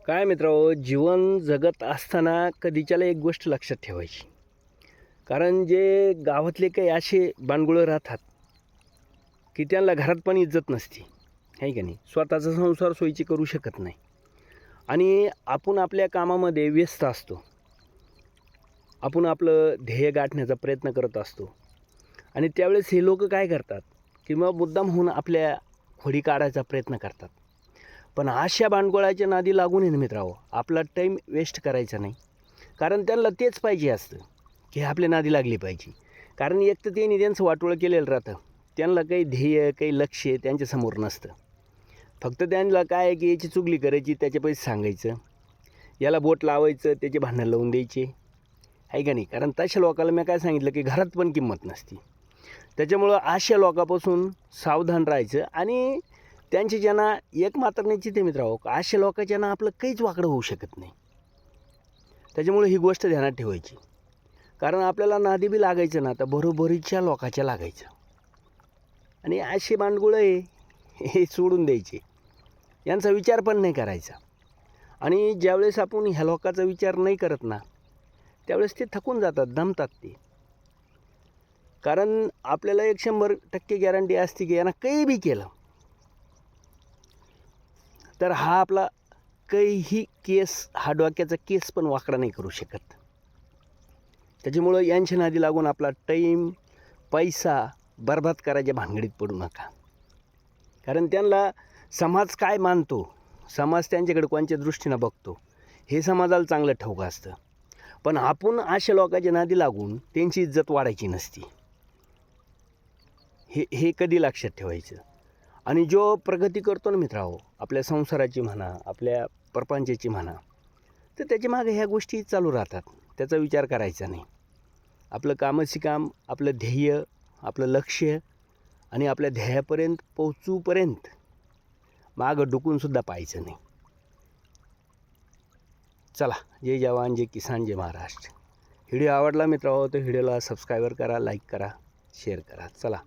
काय मित्रांनो, जीवन जगत असताना कधीच्याला एक गोष्ट लक्षात ठेवायची. कारण जे गावातले काही असे बांडगुळं राहतात, की त्यांना घरात पण इज्जत नसते, आहे का नाही? स्वतःचा संसार सोयीची करू शकत नाही आणि आपण आपल्या कामामध्ये व्यस्त असतो. आपण आपलं ध्येय गाठण्याचा प्रयत्न करत असतो आणि त्यावेळेस हे लोकं काय करतात, किंवा मुद्दाम होऊन आपल्या खोडी काढायचा प्रयत्न करतात. पण अशा भांडगोळाच्या नादी लागून आहे ना मित्रांनो, आपला टाईम वेस्ट करायचा नाही. कारण त्यांना तेच पाहिजे असतं, की आपल्या नादी लागली पाहिजे. कारण एक तर त्यांनी त्यांचं वाटोळं केलेलं राहतं. त्यांना काही ध्येय, काही लक्ष्य त्यांच्यासमोर नसतं. फक्त त्यांना काय आहे, की याची चुगली करायची, त्याचे पैसे सांगायचं, याला बोट लावायचं, त्याचे भांडणं लावून द्यायचे, आहे का नाही? कारण तशा लोकांना मी काय सांगितलं, की घरात पण किंमत नसते. त्याच्यामुळं अशा लोकांपासून सावधान राहायचं आणि त्यांची ज्यांना एक मात्र निश्चित आहे मित्रांनो, अशा लोकांच्यानं आपलं काहीच वाकडं होऊ शकत नाही. त्याच्यामुळे ही गोष्ट ध्यानात ठेवायची. कारण आपल्याला नादी बी लागायचं ना, तर बरोबरीच्या लोकांच्या लागायचं आणि असे बांडगुळं आहे हे सोडून द्यायचे. यांचा विचार पण नाही करायचा. आणि ज्यावेळेस आपण ह्या लोकांचा विचार नाही करत ना, त्यावेळेस ते थकून जातात, दमतात ते. कारण आपल्याला 100% गॅरंटी असते, की यांना काही बी केलं तर हा आपला काहीही केस, हा डोक्याचा केस पण वाकडा नाही करू शकत. त्याच्यामुळं यांच्या नादी लागून आपला टाईम, पैसा बरबाद करायच्या भानगडीत पडू नका. कारण त्यांना समाज काय मानतो, समाज त्यांच्याकडे कोणत्या दृष्टीनं बघतो, हे समाजाला चांगलं ठाऊक असतं. पण आपण अशा लोकांच्या नादी लागून त्यांची इज्जत वाढायची नसती. हे हे कधी लक्षात ठेवायचं. आणि जो प्रगती करतो ना मित्रांनो, आपल्या संसाराची म्हणा, आपल्या प्रपंचाची म्हणा, तर त्याच्यामागे ह्या गोष्टी चालू राहतात. त्याचा विचार करायचा नाही. आपलं कामाची काम, आपलं ध्येय, आपलं लक्ष्य आणि आपल्या ध्येयापर्यंत पोहोचूपर्यंत मागं डुकूनसुद्धा पाहायचं नाही. चला, जय जवान, जय किसान, जय महाराष्ट्र. व्हिडिओ आवडला मित्रांनो, तर व्हिडिओला सबस्क्राईबर करा, लाईक करा, शेअर करा. चला.